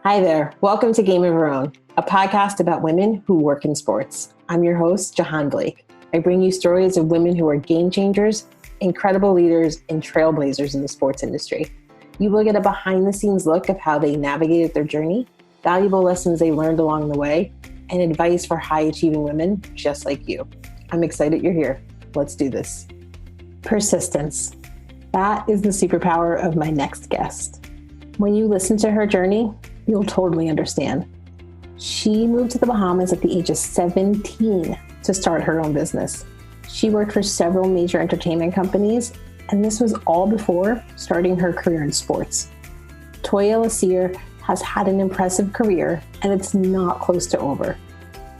Hi there. Welcome to Game of Our Own, a podcast about women who work in sports. I'm your host, Jahaan Blake. I bring you stories of women who are game changers, incredible leaders, and trailblazers in the sports industry. You will get a behind-the-scenes look of how they navigated their journey, valuable lessons they learned along the way, and advice for high-achieving women just like you. I'm excited you're here. Let's do this. Persistence. That is the superpower of my next guest. When you listen to her journey, you'll totally understand. She moved to the Bahamas at the age of 17 to start her own business. She worked for several major entertainment companies, and this was all before starting her career in sports. Toyya Lassere has had an impressive career, and it's not close to over.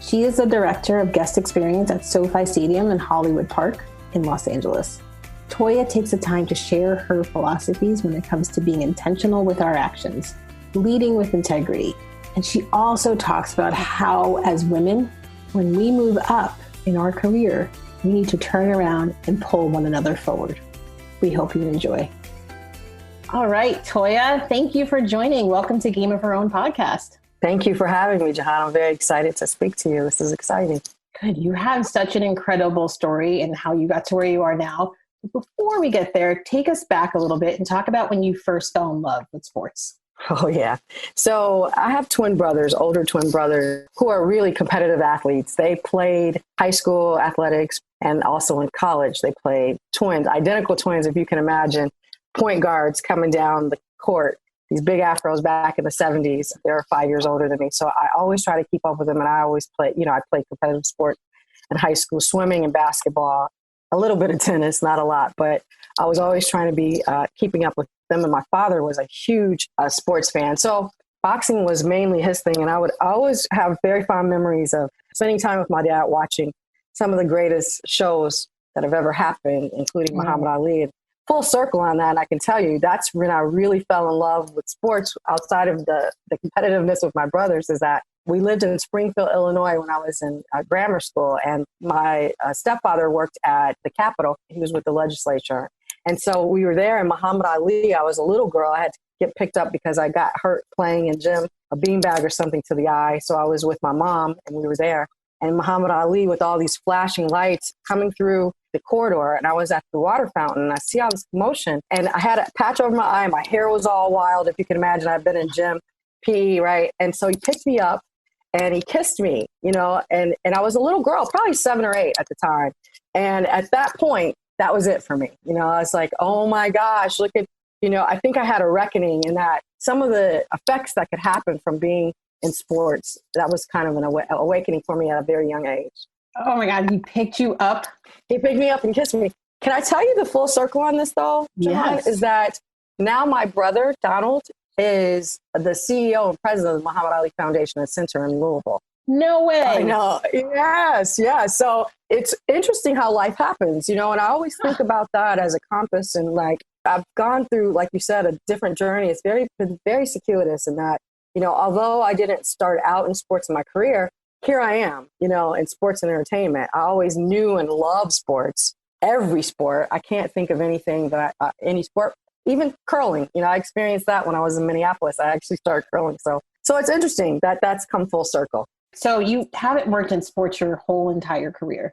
She is the director of guest experience at SoFi Stadium in Hollywood Park in Los Angeles. Toyya takes the time to share her philosophies when it comes to being intentional with our actions, leading with integrity. And she also talks about how, as women, when we move up in our career, we need to turn around and pull one another forward. We hope you enjoy. All right, Toyya, thank you for joining. Welcome to Game of Our Own podcast. Thank you for having me, Jahaan. I'm very excited to speak to you. This is exciting. Good. You have such an incredible story and how you got to where you are now. Before we get there, take us back a little bit and talk about when you first fell in love with sports. Oh, yeah. So I have twin brothers, older twin brothers, who are really competitive athletes. They played high school athletics and also in college. They played twins, identical twins, if you can imagine, point guards coming down the court, these big afros back in the 70s. They're 5 years older than me. So I always try to keep up with them. And I always play, I played competitive sport in high school, swimming and basketball, a little bit of tennis, not a lot, but I was always trying to be keeping up with them. And my father was a huge sports fan. So boxing was mainly his thing. And I would always have very fond memories of spending time with my dad watching some of the greatest shows that have ever happened, including Muhammad Ali. And full circle on that. And I can tell you, that's when I really fell in love with sports outside of the competitiveness with my brothers, is that we lived in Springfield, Illinois when I was in grammar school. And my stepfather worked at the Capitol. He was with the legislature. And so we were there, and Muhammad Ali, I was a little girl. I had to get picked up because I got hurt playing in gym, a beanbag or something to the eye. So I was with my mom, and we were there. And Muhammad Ali, with all these flashing lights coming through the corridor, and I was at the water fountain, and I see all this commotion, and I had a patch over my eye. My hair was all wild. If you can imagine, I've been in gym, PE, right? And so he picked me up, and he kissed me, and I was a little girl, probably 7 or 8 at the time. And at that point, that was it for me. I was like, oh my gosh, look at, I think I had a reckoning in that some of the effects that could happen from being in sports, that was kind of an awakening for me at a very young age. Oh my God, he picked you up? He picked me up and kissed me. Can I tell you the full circle on this though, Jahaan? Yes. Is that now my brother, Donald, is the CEO and president of the Muhammad Ali Foundation Center in Louisville. No way. I know. Yes. Yeah. So it's interesting how life happens, and I always think about that as a compass. And like, I've gone through, like you said, a different journey. It's been very circuitous in that, although I didn't start out in sports in my career, here I am, in sports and entertainment. I always knew and loved sports, every sport. I can't think of anything any sport, even curling. I experienced that when I was in Minneapolis. I actually started curling. So it's interesting that that's come full circle. So you haven't worked in sports your whole entire career.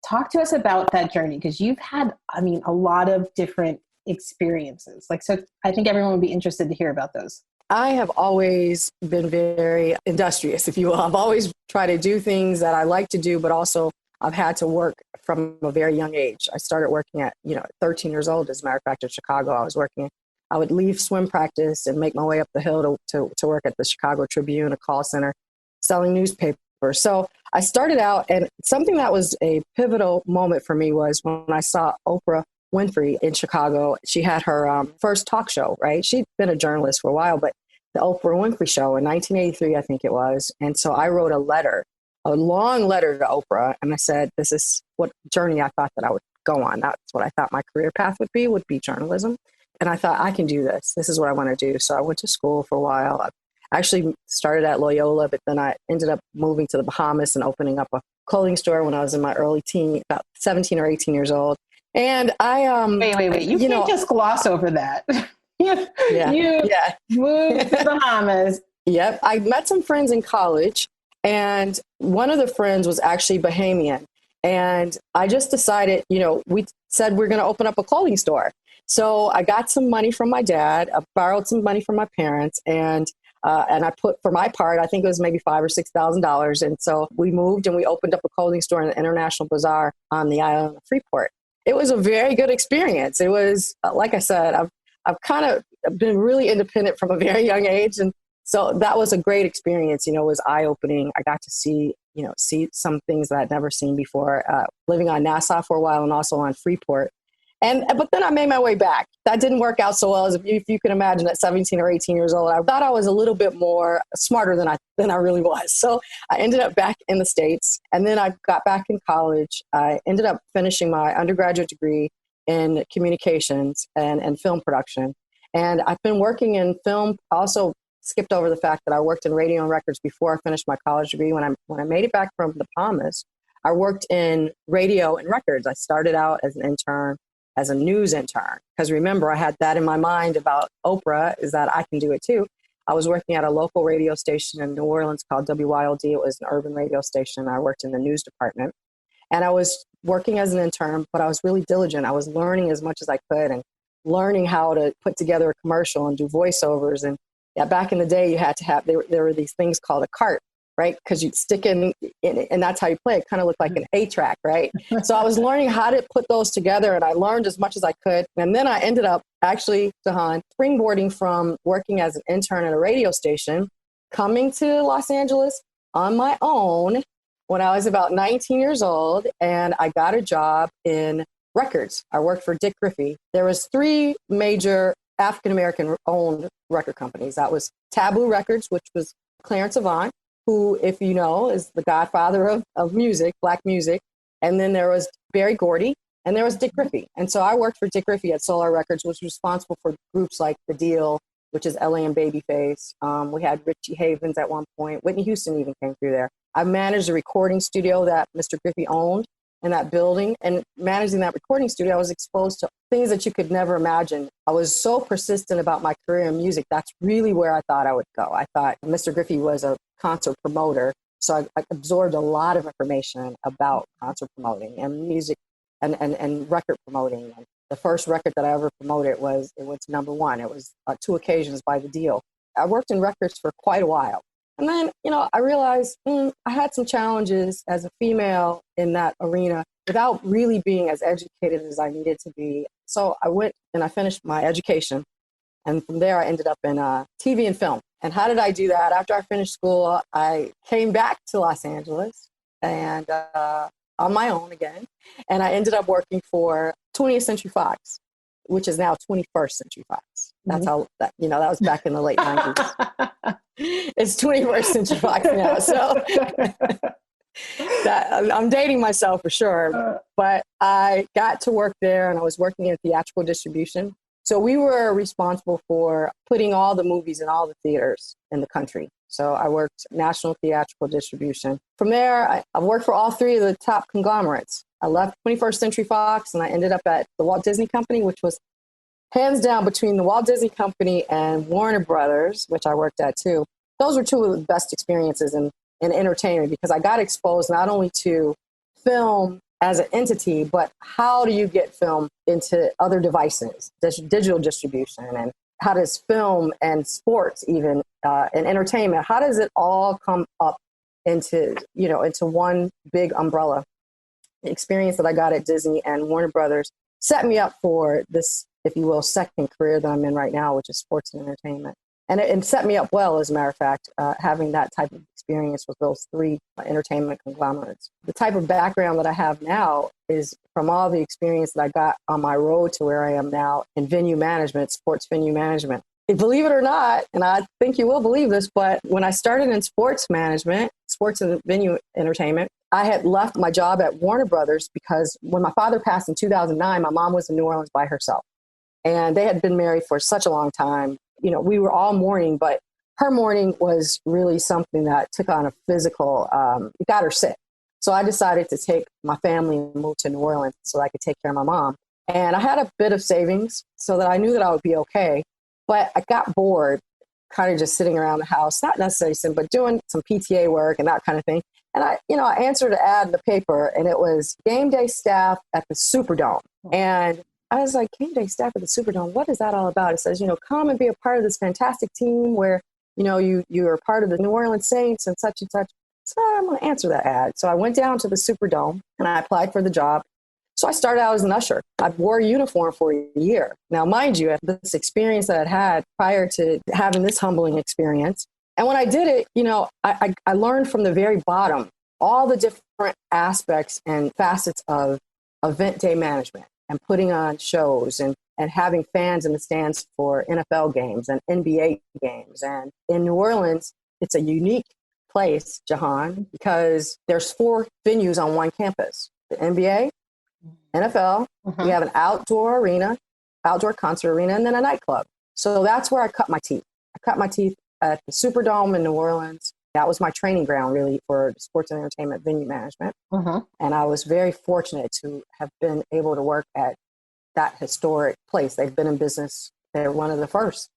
Talk to us about that journey, because you've had, a lot of different experiences. So I think everyone would be interested to hear about those. I have always been very industrious, if you will. I've always tried to do things that I like to do, but also I've had to work from a very young age. I started working at, 13 years old. As a matter of fact, in Chicago, I would leave swim practice and make my way up the hill to work at the Chicago Tribune, a call center, selling newspapers. So I started out, and something that was a pivotal moment for me was when I saw Oprah Winfrey in Chicago. She had her first talk show, right? She'd been a journalist for a while, but the Oprah Winfrey show in 1983, I think it was. And so I wrote a long letter to Oprah, and I said, this is what journey I thought that I would go on. That's what I thought my career path would be journalism. And I thought, I can do this. This is what I want to do. So I went to school for a while. I actually started at Loyola, but then I ended up moving to the Bahamas and opening up a clothing store when I was in my early teen, about 17 or 18 years old. And I wait. You can't just gloss over that. You moved to the Bahamas Yep. I met some friends in college, and one of the friends was actually Bahamian. And I just decided, we said we're going to open up a clothing store. So I got some money from my dad, I borrowed some money from my parents, and I put, for my part, I think it was maybe $5,000 or $6,000. And so we moved and we opened up a clothing store in the International Bazaar on the island of Freeport. It was a very good experience. It was, like I said, I've kind of been really independent from a very young age. And so that was a great experience. It was eye-opening. I got to see some things that I'd never seen before, living on Nassau for a while and also on Freeport. But then I made my way back. That didn't work out so well, as if you can imagine. At 17 or 18 years old, I thought I was a little bit more smarter than I really was. So I ended up back in the States, and then I got back in college. I ended up finishing my undergraduate degree in communications and film production. And I've been working in film. Also skipped over the fact that I worked in radio and records before I finished my college degree. When I made it back from the Bahamas, I worked in radio and records. I started out as an intern, as a news intern. Because remember, I had that in my mind about Oprah, is that I can do it too. I was working at a local radio station in New Orleans called WYLD. It was an urban radio station. I worked in the news department. And I was working as an intern, but I was really diligent. I was learning as much as I could and learning how to put together a commercial and do voiceovers. And back in the day, you had to have, there were these things called a cart, right? Because you'd stick in, and that's how you play. It kind of looked like an A-track, right? So I was learning how to put those together, and I learned as much as I could. And then I ended up actually, Jahaan, springboarding from working as an intern at a radio station, coming to Los Angeles on my own when I was about 19 years old, and I got a job in records. I worked for Dick Griffey. There was 3 major African-American owned record companies. That was Taboo Records, which was Clarence Avant, who, if you know, is the godfather of music, black music. And then there was Berry Gordy, and there was Dick Griffey. And so I worked for Dick Griffey at Solar Records, which was responsible for groups like The Deal, which is LA and Babyface. We had Richie Havens at one point. Whitney Houston even came through there. I managed a recording studio that Mr. Griffey owned in that building. And managing that recording studio, I was exposed to things that you could never imagine. I was so persistent about my career in music. That's really where I thought I would go. I thought Mr. Griffey was a concert promoter. So I absorbed a lot of information about concert promoting and music and record promoting. And the first record that I ever promoted it was #1. It was 2 occasions by The Deal. I worked in records for quite a while. And then, I realized I had some challenges as a female in that arena without really being as educated as I needed to be. So I went and I finished my education. And from there, I ended up in TV and film. And how did I do that? After I finished school, I came back to Los Angeles and on my own again. And I ended up working for 20th Century Fox, which is now 21st Century Fox. That's how, that was back in the late 90s. It's 21st Century Fox now. So I'm dating myself for sure. But I got to work there, and I was working in theatrical distribution. So we were responsible for putting all the movies in all the theaters in the country. So I worked national theatrical distribution. From there, I worked for all 3 of the top conglomerates. I left 21st Century Fox, and I ended up at the Walt Disney Company, which was hands down between the Walt Disney Company and Warner Brothers, which I worked at too. Those were 2 of the best experiences in entertainment, because I got exposed not only to film as an entity, but how do you get film into other devices, digital distribution, and how does film and sports even and entertainment, how does it all come up into one big umbrella? The experience that I got at Disney and Warner Brothers set me up for this, if you will, second career that I'm in right now, which is sports and entertainment. And it set me up well, as a matter of fact, having that type of experience with those 3 entertainment conglomerates. The type of background that I have now is from all the experience that I got on my road to where I am now in venue management, sports venue management. And believe it or not, and I think you will believe this, but when I started in sports management, sports and venue entertainment, I had left my job at Warner Brothers because when my father passed in 2009, my mom was in New Orleans by herself. And they had been married for such a long time. We were all mourning, but her mourning was really something that took on a physical, it got her sick. So I decided to take my family and move to New Orleans so that I could take care of my mom. And I had a bit of savings so that I knew that I would be okay. But I got bored kind of just sitting around the house, not necessarily sitting, but doing some PTA work and that kind of thing. And I answered an ad in the paper, and it was game day staff at the Superdome. And I was like, game day staff at the Superdome, what is that all about? It says, come and be a part of this fantastic team where, you are part of the New Orleans Saints and such and such. So I'm going to answer that ad. So I went down to the Superdome and I applied for the job. So I started out as an usher. I wore a uniform for a year. Now, mind you, this experience that I'd had prior to having this humbling experience. And when I did it, I learned from the very bottom all the different aspects and facets of event day management and putting on shows and having fans in the stands for NFL games and NBA games. And in New Orleans, it's a unique place, Jahaan, because there's 4 venues on one campus: the NBA, NFL, we have an outdoor concert arena, and then a nightclub. So that's where I cut my teeth. I cut my teeth at the Superdome in New Orleans. That was my training ground, really, for sports and entertainment venue management. And I was very fortunate to have been able to work at that historic place. They've been in business. They're one of the first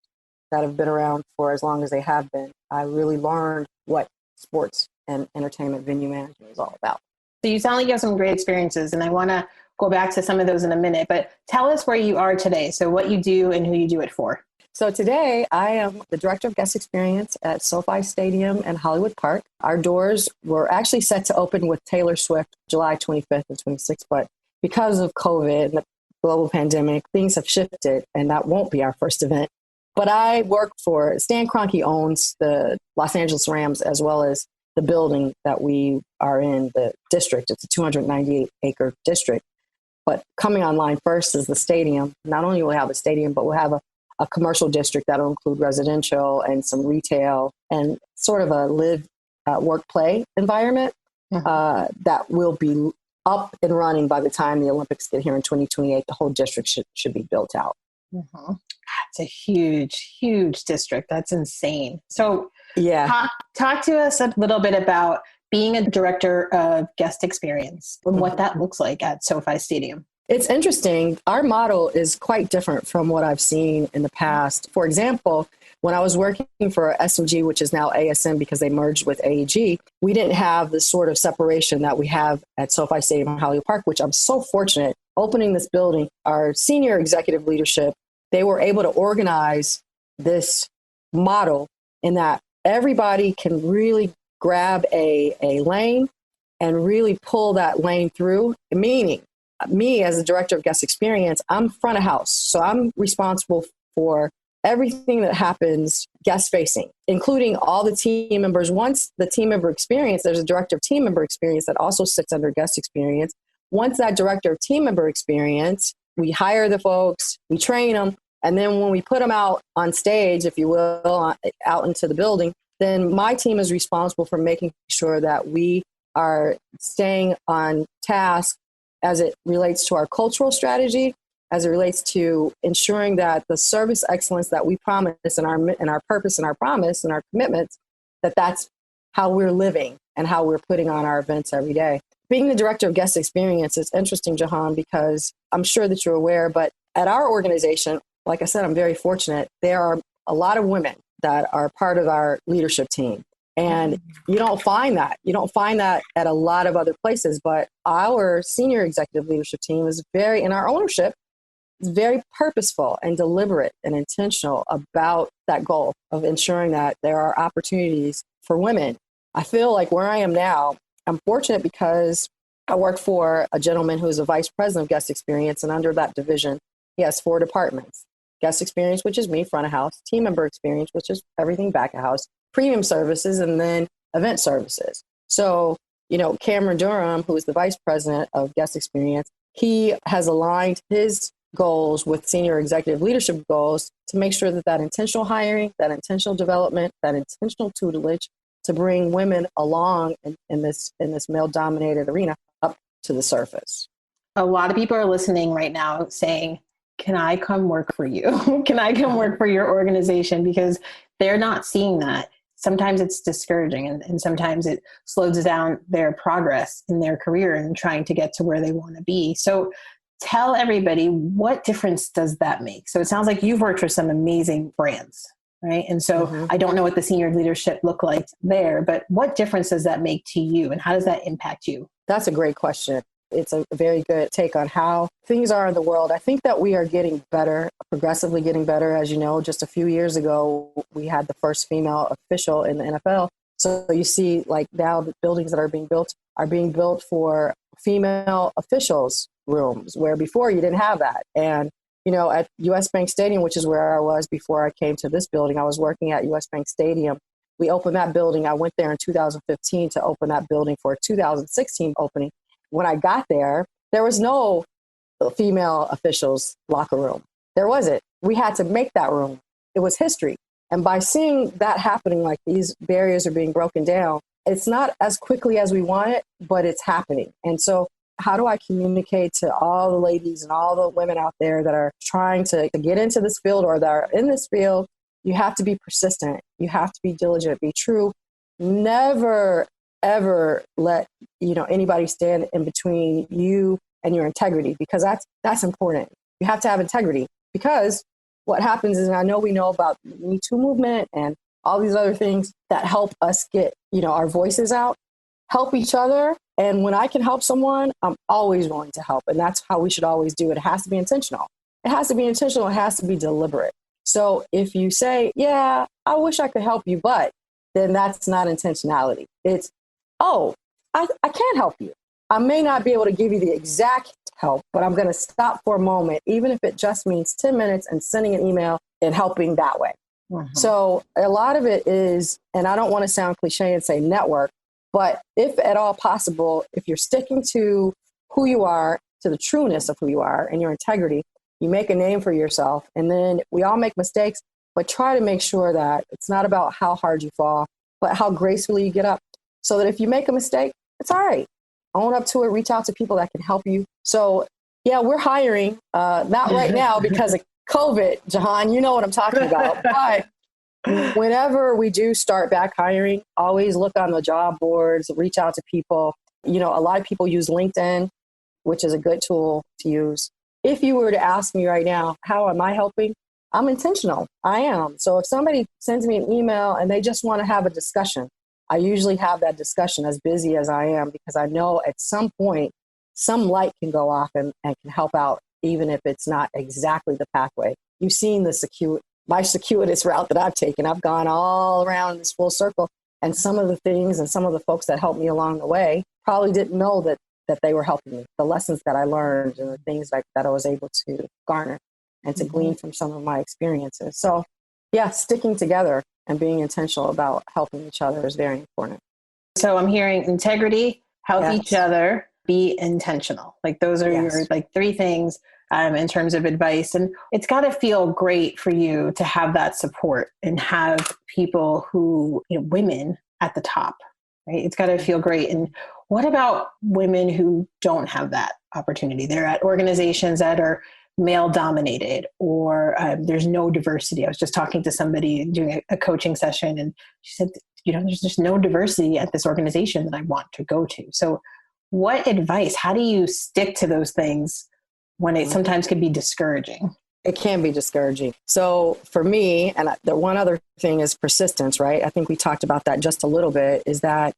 that have been around for as long as they have been. I really learned what sports and entertainment venue management is all about. So you sound like you have some great experiences, and I want to go back to some of those in a minute, but tell us where you are today. So what you do and who you do it for. So today I am the director of guest experience at SoFi Stadium and Hollywood Park. Our doors were actually set to open with Taylor Swift July 25th and 26th, but because of COVID and the global pandemic, things have shifted and that won't be our first event. But I work for Stan Kroenke owns the Los Angeles Rams as well as the building that we are in, the district. It's a 298-acre district. But coming online first is the stadium. Not only will we have a stadium, but we'll have a commercial district that will include residential and some retail and sort of a live, work, play environment that will be up and running by the time the Olympics get here in 2028. The whole district should be built out. It's a huge, huge district. That's insane. So yeah, talk to us a little bit about being a director of guest experience and what that looks like at SoFi Stadium. It's interesting. Our model is quite different from what I've seen in the past. For example, when I was working for SMG, which is now ASM because they merged with AEG, we didn't have the sort of separation that we have at SoFi Stadium and Hollywood Park, which I'm so fortunate. Opening this building, our senior executive leadership, they were able to organize this model in that everybody can really grab a lane and really pull that lane through, meaning me as the director of guest experience, I'm front of house. So I'm responsible for everything that happens guest facing, including all the team members. Once the team member experience, there's a director of team member experience that also sits under guest experience. Once that director of team member experience, we hire the folks, we train them. And then when we put them out on stage, if you will, out into the building, then my team is responsible for making sure that we are staying on task as it relates to our cultural strategy, as it relates to ensuring that the service excellence that we promise and our purpose and our promise and our commitments, that's how we're living and how we're putting on our events every day. Being the director of guest experience is interesting, Jahaan, because I'm sure that you're aware, but at our organization, like I said, I'm very fortunate. There are a lot of women that are part of our leadership team. And you don't find that. You don't find that at a lot of other places. But our senior executive leadership team is in our ownership, is very purposeful and deliberate and intentional about that goal of ensuring that there are opportunities for women. I feel like where I am now, I'm fortunate because I work for a gentleman who is a vice president of guest experience. And under that division, he has 4 departments. Guest experience, which is me, front of house, team member experience, which is everything back of house, premium services, and then event services. So, Cameron Durham, who is the vice president of guest experience, he has aligned his goals with senior executive leadership goals to make sure that intentional hiring, that intentional development, that intentional tutelage to bring women along in this male-dominated arena up to the surface. A lot of people are listening right now saying, can I come work for you? Can I come work for your organization? Because they're not seeing that. Sometimes it's discouraging and sometimes it slows down their progress in their career and trying to get to where they want to be. So tell everybody, what difference does that make? So it sounds like you've worked for some amazing brands. right? And so I don't know what the senior leadership look like there, but what difference does that make to you and how does that impact you? That's a great question. It's a very good take on how things are in the world. I think that we are getting better, progressively getting better. As you know, just a few years ago, we had the first female official in the NFL. So you see, like now the buildings that are being built for female officials rooms, where before you didn't have that. And, you know, at US Bank Stadium, which is where I was before I came to this building, I was working at US Bank Stadium. We opened that building. I went there in 2015 to open that building for a 2016 opening. When I got there, there was no female officials locker room. There wasn't. We had to make that room. It was history. And by seeing that happening, like these barriers are being broken down, it's not as quickly as we want it, but it's happening. And so how do I communicate to all the ladies and all the women out there that are trying to get into this field or that are in this field? You have to be persistent. You have to be diligent, be true. Never, ever let, anybody stand in between you and your integrity, because that's important. You have to have integrity, because what happens is, and I know we know about the Me Too movement and all these other things that help us get, our voices out, help each other. And when I can help someone, I'm always willing to help. And that's how we should always do it. It has to be intentional. It has to be intentional. It has to be deliberate. So if you say, yeah, I wish I could help you, but then that's not intentionality. It's, oh, I can't help you. I may not be able to give you the exact help, but I'm going to stop for a moment, even if it just means 10 minutes and sending an email and helping that way. So a lot of it is, and I don't want to sound cliche and say network, but if at all possible, if you're sticking to who you are, to the trueness of who you are and your integrity, you make a name for yourself. And then we all make mistakes, but try to make sure that it's not about how hard you fall, but how gracefully you get up. So that if you make a mistake, it's all right. Own up to it, reach out to people that can help you. So yeah, we're hiring, not right now because of COVID, Jahaan, you know what I'm talking about. But whenever we do start back hiring, always look on the job boards, reach out to people. A lot of people use LinkedIn, which is a good tool to use. If you were to ask me right now, how am I helping? I'm intentional. I am. So if somebody sends me an email and they just want to have a discussion, I usually have that discussion as busy as I am, because I know at some point, some light can go off and can help out, even if it's not exactly the pathway. You've seen my circuitous route that I've taken. I've gone all around this full circle. And some of the things and some of the folks that helped me along the way probably didn't know that they were helping me. The lessons that I learned and the things that I was able to garner and to glean from some of my experiences. So yeah, sticking together and being intentional about helping each other is very important. So I'm hearing integrity, help each other, be intentional. Like those are your three things in terms of advice. And it's got to feel great for you to have that support and have people who, women at the top, right? It's got to feel great. And what about women who don't have that opportunity? They're at organizations that are male dominated, or there's no diversity. I was just talking to somebody doing a coaching session, and she said, there's just no diversity at this organization that I want to go to. So what advice, how do you stick to those things when it sometimes can be discouraging? It can be discouraging. So for me, and the one other thing is persistence, right? I think we talked about that just a little bit, is that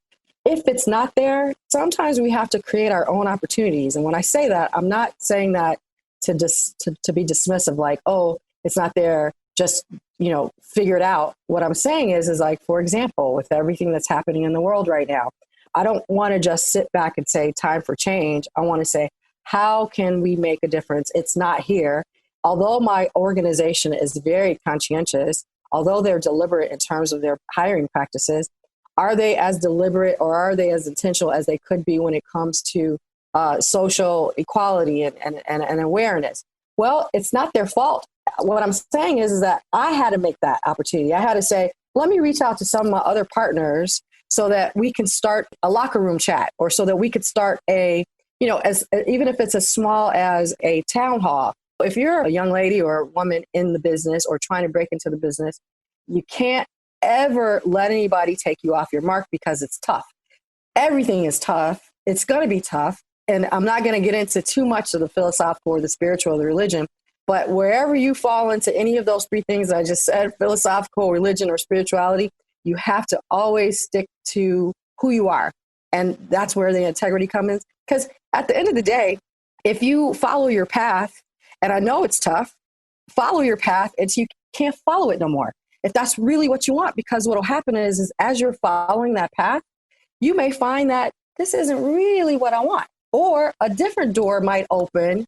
if it's not there, sometimes we have to create our own opportunities. And when I say that, I'm not saying that to be dismissive, like, oh, it's not there, just, figure it out. What I'm saying is like, for example, with everything that's happening in the world right now, I don't want to just sit back and say time for change. I want to say, how can we make a difference? It's not here. Although my organization is very conscientious, although they're deliberate in terms of their hiring practices, are they as deliberate or are they as intentional as they could be when it comes to social equality and awareness? Well, it's not their fault. What I'm saying is that I had to make that opportunity. I had to say, let me reach out to some of my other partners so that we can start a locker room chat, or so that we could start even if it's as small as a town hall. If you're a young lady or a woman in the business or trying to break into the business, you can't ever let anybody take you off your mark, because it's tough. Everything is tough. It's going to be tough. And I'm not going to get into too much of the philosophical or the spiritual or the religion, But wherever you fall into any of those three things I just said, philosophical, religion, or spirituality, you have to always stick to who you are. And that's where the integrity comes in. Because at the end of the day, if you follow your path, and I know it's tough, follow your path until you can't follow it no more. If that's really what you want, because what will happen is as you're following that path, you may find that this isn't really what I want. Or a different door might open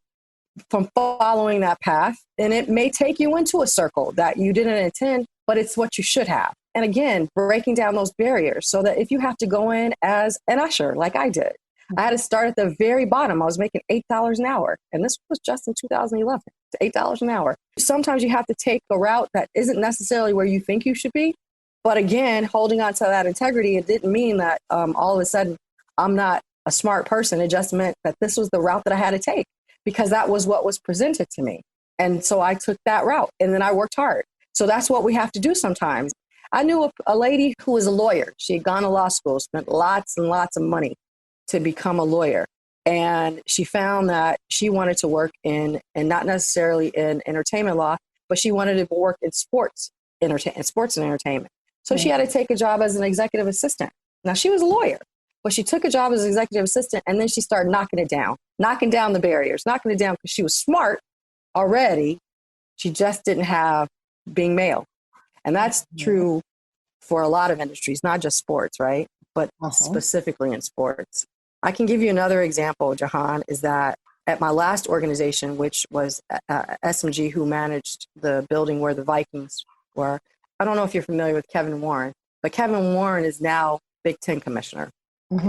from following that path, and it may take you into a circle that you didn't intend, but it's what you should have. And again, breaking down those barriers so that if you have to go in as an usher, like I did, I had to start at the very bottom. I was making $8 an hour, and this was just in 2011, $8 an hour. Sometimes you have to take a route that isn't necessarily where you think you should be. But again, holding on to that integrity, it didn't mean that all of a sudden I'm not a smart person. It just meant that this was the route that I had to take because that was what was presented to me. And so I took that route and then I worked hard. So that's what we have to do sometimes. I knew a lady who was a lawyer. She had gone to law school, spent lots and lots of money to become a lawyer. And she found that she wanted to work in, and not necessarily in entertainment law, but she wanted to work in sports and entertainment. So she had to take a job as an executive assistant. Now she was a lawyer, but she took a job as an executive assistant and then she started knocking down the barriers, knocking it down because she was smart already. She just didn't have being male. And that's true for a lot of industries, not just sports, right? But specifically in sports. I can give you another example, Jahaan, is that at my last organization, which was SMG, who managed the building where the Vikings were. I don't know if you're familiar with Kevin Warren, but Kevin Warren is now Big Ten commissioner.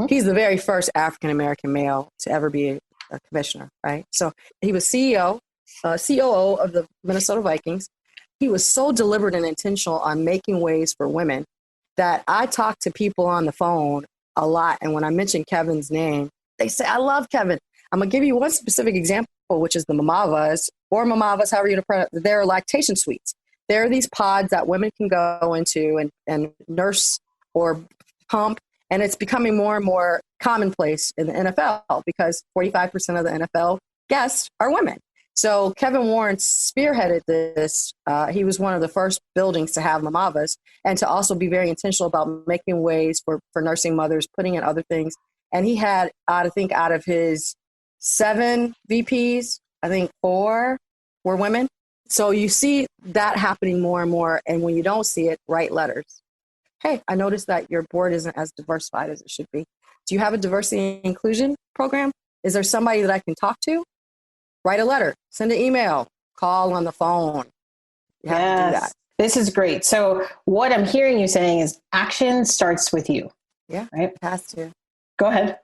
He's the very first African-American male to ever be a commissioner, right? So he was COO of the Minnesota Vikings. He was so deliberate and intentional on making ways for women that I talk to people on the phone a lot. And when I mention Kevin's name, they say, I love Kevin. I'm going to give you one specific example, which is the Mamavas, however you pronounce it. They're lactation suites. There are these pods that women can go into and nurse or pump. And it's becoming more and more commonplace in the NFL because 45% of the NFL guests are women. So Kevin Warren spearheaded this. He was one of the first buildings to have Mamavas and to also be very intentional about making ways for nursing mothers, putting in other things. And he had, I think, out of his 7 VPs, I think 4 were women. So you see that happening more and more. And when you don't see it, write letters. Hey, I noticed that your board isn't as diversified as it should be. Do you have a diversity and inclusion program? Is there somebody that I can talk to? Write a letter, send an email, call on the phone. You have to do that. This is great. So what I'm hearing you saying is action starts with you. Yeah, right? It has to. Go ahead.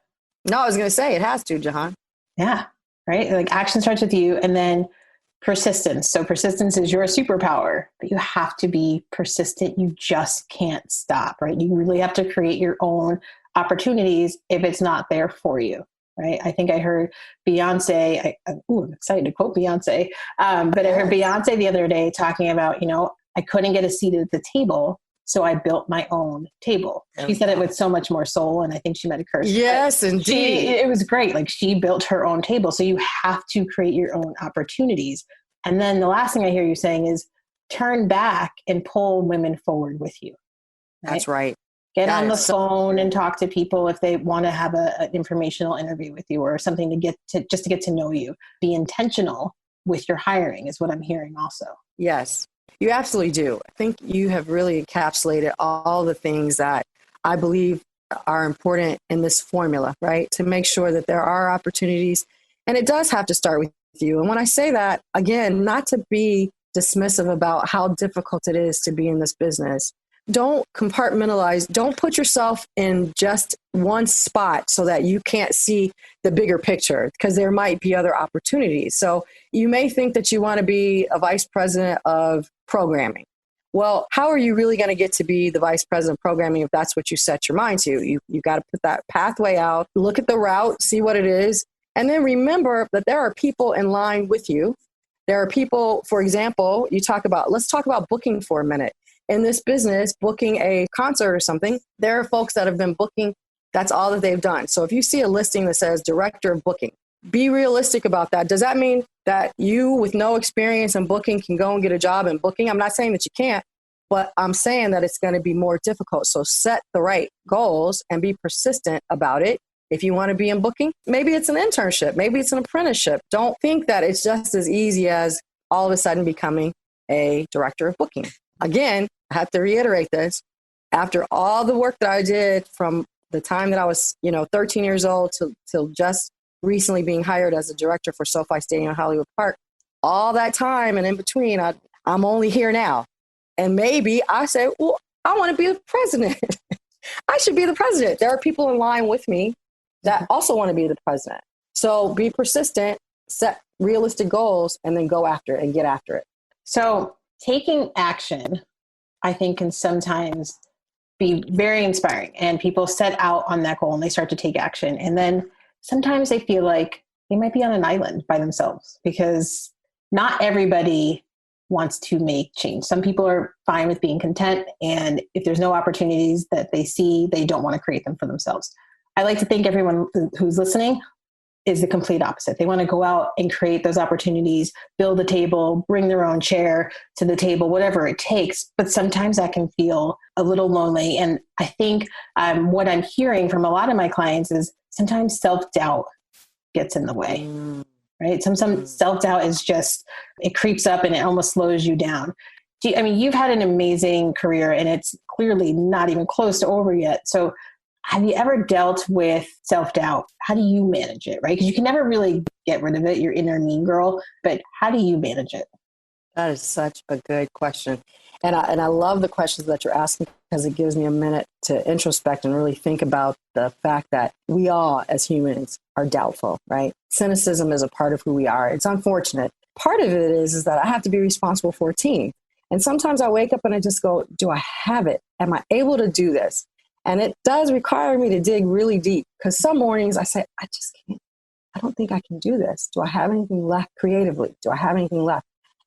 No, I was going to say it has to, Jahaan. Yeah, right? Like action starts with you and then persistence. So persistence is your superpower, but you have to be persistent. You just can't stop, right? You really have to create your own opportunities if it's not there for you. Right. I think I heard Beyonce. I'm excited to quote Beyonce. But I heard Beyonce the other day talking about, I couldn't get a seat at the table, so I built my own table. She said it with so much more soul, and I think she might have cursed. Yes, indeed. It was great. Like she built her own table. So you have to create your own opportunities. And then the last thing I hear you saying is turn back and pull women forward with you. Right? That's right. Get on the phone and talk to people if they want to have an informational interview with you or something to get to know you. Be intentional with your hiring is what I'm hearing also. Yes, you absolutely do. I think you have really encapsulated all the things that I believe are important in this formula, right? To make sure that there are opportunities. And it does have to start with you. And when I say that, again, not to be dismissive about how difficult it is to be in this business. Don't compartmentalize. Don't put yourself in just one spot so that you can't see the bigger picture because there might be other opportunities. So you may think that you want to be a vice president of programming. Well, how are you really going to get to be the vice president of programming if that's what you set your mind to? You got to put that pathway out, look at the route, see what it is, and then remember that there are people in line with you. There are people, for example, let's talk about booking for a minute. In this business, booking a concert or something, there are folks that have been booking. That's all that they've done. So if you see a listing that says director of booking, be realistic about that. Does that mean that you with no experience in booking can go and get a job in booking? I'm not saying that you can't, but I'm saying that it's going to be more difficult. So set the right goals and be persistent about it. If you want to be in booking, maybe it's an internship, maybe it's an apprenticeship. Don't think that it's just as easy as all of a sudden becoming a director of booking. Again, I have to reiterate this. After all the work that I did from the time that I was, 13 years old till just recently being hired as a director for SoFi Stadium in Hollywood Park, all that time and in between, I'm only here now. And maybe I say, well, I want to be the president. I should be the president. There are people in line with me that also want to be the president. So be persistent, set realistic goals, and then go after it and get after it. So taking action, I think, can sometimes be very inspiring, and people set out on that goal and they start to take action. And then sometimes they feel like they might be on an island by themselves because not everybody wants to make change. Some people are fine with being content. And if there's no opportunities that they see, they don't want to create them for themselves. I like to think everyone who's listening is the complete opposite. They want to go out and create those opportunities, build a table, bring their own chair to the table, whatever it takes. But sometimes that can feel a little lonely. And I think what I'm hearing from a lot of my clients is sometimes self-doubt gets in the way, right? Some self-doubt is just, it creeps up and it almost slows you down. You've had an amazing career and it's clearly not even close to over yet. So have you ever dealt with self-doubt? How do you manage it, right? Because you can never really get rid of it, your inner mean girl, but how do you manage it? That is such a good question. And I love the questions that you're asking because it gives me a minute to introspect and really think about the fact that we all as humans are doubtful, right? Cynicism is a part of who we are. It's unfortunate. Part of it is that I have to be responsible for a team. And sometimes I wake up and I just go, do I have it? Am I able to do this? And it does require me to dig really deep because some mornings I say, I just can't. I don't think I can do this. Do I have anything left creatively? Do I have anything left?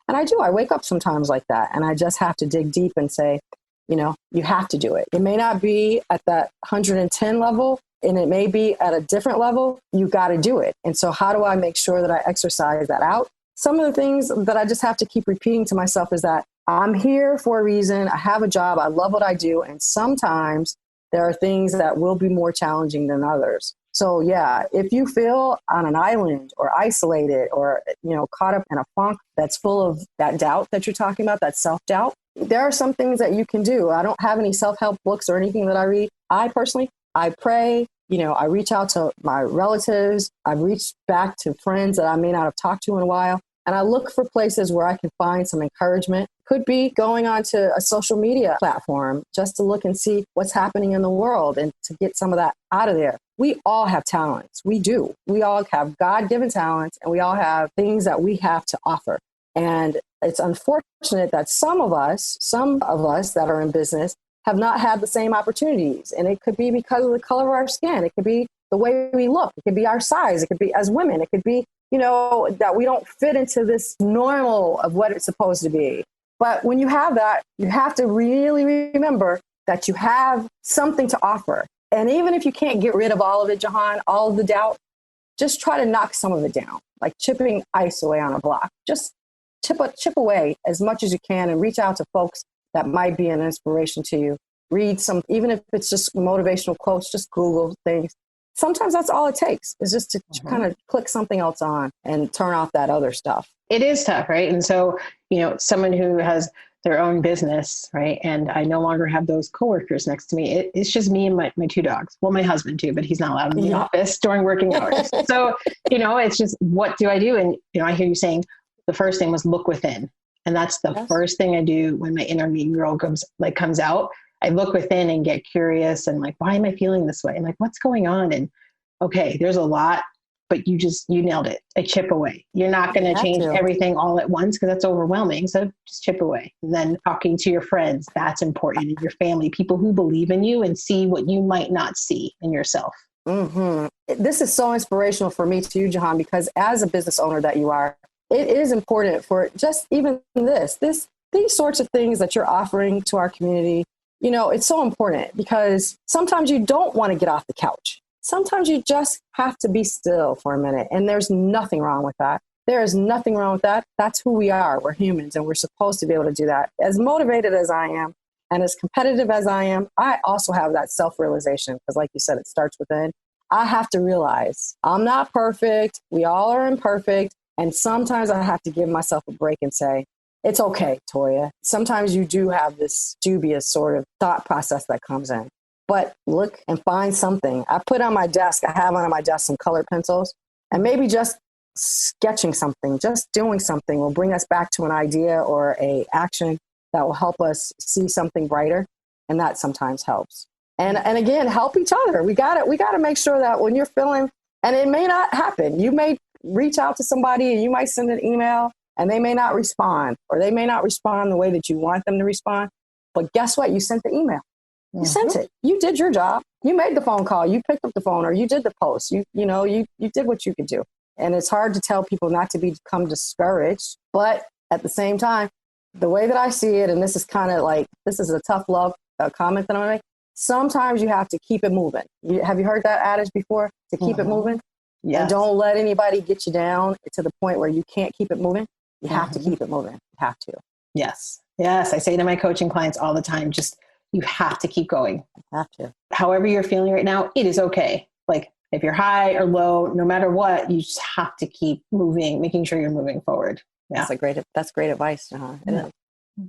And I do. I wake up sometimes like that. And I just have to dig deep and say, you have to do it. It may not be at that 110 level and it may be at a different level. You got to do it. And so how do I make sure that I exercise that out? Some of the things that I just have to keep repeating to myself is that I'm here for a reason. I have a job. I love what I do. And sometimes there are things that will be more challenging than others. So yeah, if you feel on an island or isolated or, caught up in a funk that's full of that doubt that you're talking about, that self-doubt, there are some things that you can do. I don't have any self-help books or anything that I read. I pray, I reach out to my relatives. I've reached back to friends that I may not have talked to in a while. And I look for places where I can find some encouragement. Could be going onto a social media platform just to look and see what's happening in the world and to get some of that out of there. We all have talents. We do. We all have God-given talents and we all have things that we have to offer. And it's unfortunate that some of us that are in business have not had the same opportunities. And it could be because of the color of our skin. It could be the way we look. It could be our size. It could be as women. It could be that we don't fit into this normal of what it's supposed to be. But when you have that, you have to really remember that you have something to offer. And even if you can't get rid of all of it, Jahaan, all of the doubt, just try to knock some of it down, like chipping ice away on a block. Just chip away as much as you can and reach out to folks that might be an inspiration to you. Read some, even if it's just motivational quotes, just Google things. Sometimes that's all it takes is just to kind of click something else on and turn off that other stuff. It is tough, right? And so, someone who has their own business, right? And I no longer have those coworkers next to me. It's just me and my two dogs. Well, my husband too, but he's not allowed in the office during working hours. So, it's just, what do I do? And, I hear you saying the first thing was look within. And that's the first thing I do when my inner mean girl comes out. I look within and get curious and why am I feeling this way? And what's going on? And okay, there's a lot, but you nailed it. A chip away. You're not going to change everything all at once because that's overwhelming. So just chip away. And then talking to your friends, that's important. And your family, people who believe in you and see what you might not see in yourself. Mm-hmm. This is so inspirational for me too, Jahaan, because as a business owner that you are, it is important for just even these sorts of things that you're offering to our community. It's so important because sometimes you don't want to get off the couch. sometimes you just have to be still for a minute. And there's nothing wrong with that. There is nothing wrong with that. That's who we are. We're humans, and we're supposed to be able to do that. As motivated as I am and as competitive as I am, I also have that self-realization, because like you said, it starts within. I have to realize I'm not perfect. We all are imperfect. And sometimes I have to give myself a break and say, it's okay, Toyya. Sometimes you do have this dubious sort of thought process that comes in. But look and find something. I put on my desk, I have on my desk some colored pencils, and maybe just sketching something, just doing something will bring us back to an idea or a action that will help us see something brighter. And that sometimes helps. And again, help each other. We gotta make sure that when you're feeling, and it may not happen, you may reach out to somebody and you might send an email and they may not respond, or they may not respond the way that you want them to respond. But guess what? You sent the email. You sent it. You did your job. You made the phone call. You picked up the phone, or you did the post. You did what you could do. And it's hard to tell people not to become discouraged. But at the same time, the way that I see it, and this is kind of like, this is a tough love comment that I'm going to make. Sometimes you have to keep it moving. Have you heard that adage before? To keep it moving? Yes. And don't let anybody get you down to the point where you can't keep it moving. You have to keep it moving. You have to. Yes. Yes. I say to my coaching clients all the time, just, you have to keep going. You have to. However you're feeling right now, it is okay. Like, if you're high or low, no matter what, you just have to keep moving, making sure you're moving forward. Yeah. That's great advice. Yeah.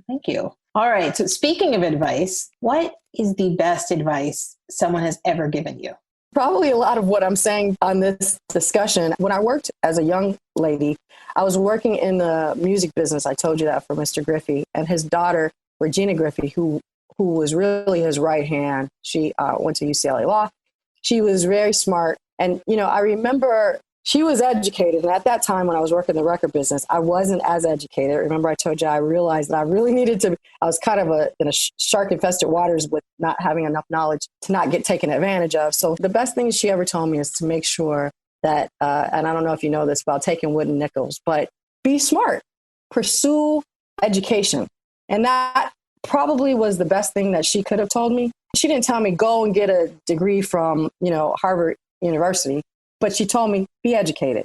Thank you. All right. So speaking of advice, what is the best advice someone has ever given you? Probably a lot of what I'm saying on this discussion. When I worked as a young lady, I was working in the music business. I told you that, for Mr. Griffey, and his daughter, Regina Griffey, who was really his right hand. She went to UCLA Law. She was very smart. And, I remember she was educated. And at that time, when I was working in the record business, I wasn't as educated. Remember, I told you I realized that I really needed to, I was kind of in a shark-infested waters with not having enough knowledge to not get taken advantage of. So the best thing she ever told me is to make sure that, and I don't know if you know this about taking wooden nickels, but be smart, pursue education. And that probably was the best thing that she could have told me. She didn't tell me go and get a degree from, Harvard University, but she told me be educated,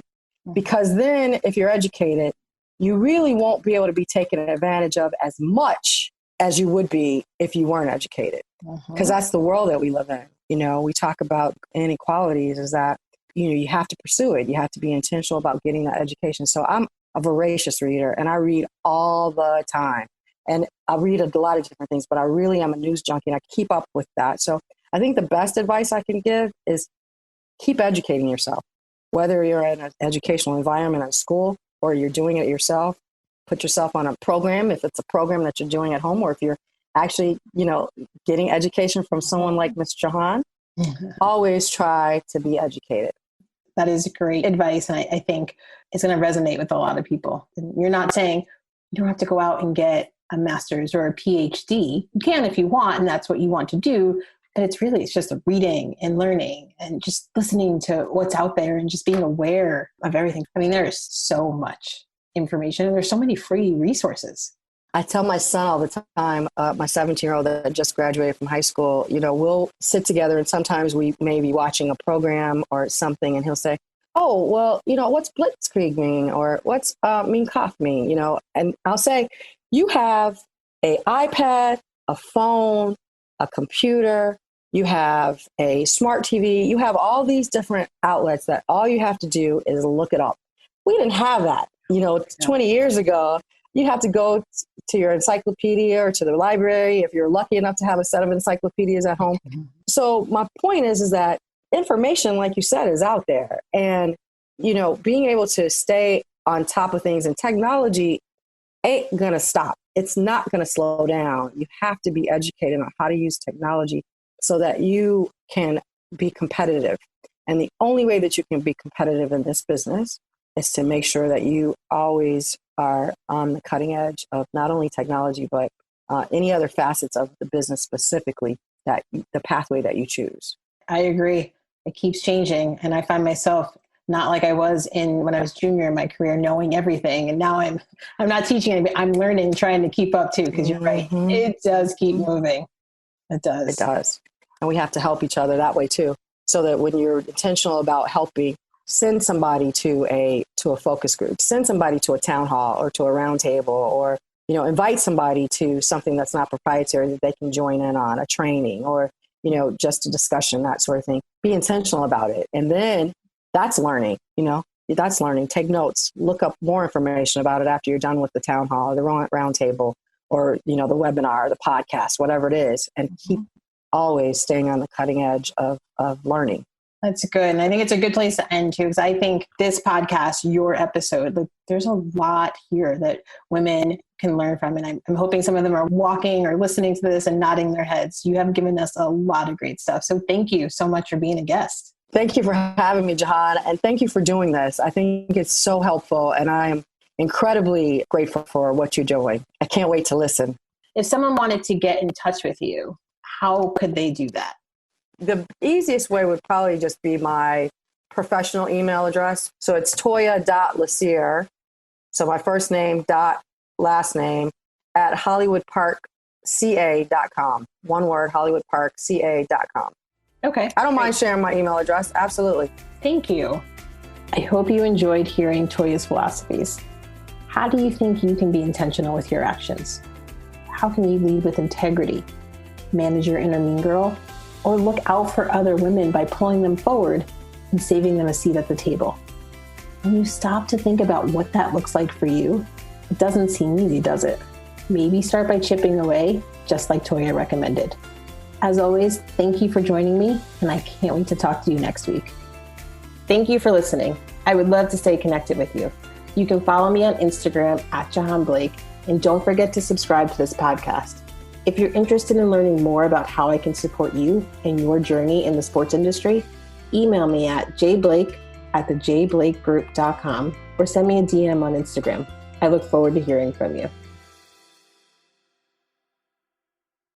because then if you're educated, you really won't be able to be taken advantage of as much as you would be if you weren't educated, because that's the world that we live in. We talk about inequalities, is that, you have to pursue it. You have to be intentional about getting that education. So I'm a voracious reader, and I read all the time. And I read a lot of different things, but I really am a news junkie, and I keep up with that. So I think the best advice I can give is keep educating yourself, whether you're in an educational environment at school or you're doing it yourself. Put yourself on a program, if it's a program that you're doing at home, or if you're actually, getting education from someone like Ms. Jahaan. Always try to be educated. That is great advice. And I think it's going to resonate with a lot of people. And you're not saying you don't have to go out and get a master's or a PhD. You can if you want, and that's what you want to do. And it's just reading and learning and just listening to what's out there and just being aware of everything. I mean, there's so much information and there's so many free resources. I tell my son all the time, my 17-year-old that just graduated from high school, we'll sit together and sometimes we may be watching a program or something, and he'll say, oh, well, what's blitzkrieg mean? Or what's mean Kampf mean? And I'll say, you have an iPad, a phone, a computer, you have a smart TV, you have all these different outlets that all you have to do is look it up. We didn't have that. 20 years ago, you have to go to your encyclopedia or to the library if you're lucky enough to have a set of encyclopedias at home. So my point is that information, like you said, is out there. And, being able to stay on top of things, and technology ain't going to stop. It's not going to slow down. You have to be educated on how to use technology so that you can be competitive. And the only way that you can be competitive in this business is to make sure that you always are on the cutting edge of not only technology, but any other facets of the business specifically, that the pathway that you choose. I agree. It keeps changing. And I find myself not like I was when I was junior in my career, knowing everything. And now I'm not teaching anybody. I'm learning, trying to keep up too, because you're right. It does keep moving. It does. It does. And we have to help each other that way too. so that when you're intentional about helping, send somebody to a focus group, send somebody to a town hall or to a round table, or, invite somebody to something that's not proprietary that they can join in on, a training or, just a discussion, that sort of thing. Be intentional about it. And then that's learning, that's learning. Take notes, look up more information about it after you're done with the town hall or the round table or, the webinar, the podcast, whatever it is, and keep always staying on the cutting edge of learning. That's good. And I think it's a good place to end too, because I think this podcast, your episode, there's a lot here that women can learn from. And I'm hoping some of them are walking or listening to this and nodding their heads. You have given us a lot of great stuff. So thank you so much for being a guest. Thank you for having me, Jahaan. And thank you for doing this. I think it's so helpful. And I am incredibly grateful for what you're doing. I can't wait to listen. If someone wanted to get in touch with you, how could they do that? The easiest way would probably just be my professional email address. So it's toyya.lassere. So my first name dot last name at hollywoodparkca.com. One word, hollywoodparkca.com. Okay. I don't mind sharing my email address. Absolutely. Thank you. I hope you enjoyed hearing Toyya's philosophies. How do you think you can be intentional with your actions? How can you lead with integrity, manage your inner mean girl, or look out for other women by pulling them forward and saving them a seat at the table? When you stop to think about what that looks like for you, it doesn't seem easy, does it? Maybe start by chipping away, just like Toyya recommended. As always, thank you for joining me, and I can't wait to talk to you next week. Thank you for listening. I would love to stay connected with you. You can follow me on Instagram at Jahaan Blake, and don't forget to subscribe to this podcast. If you're interested in learning more about how I can support you and your journey in the sports industry, email me at jblake@thejblakegroup.com or send me a DM on Instagram. I look forward to hearing from you.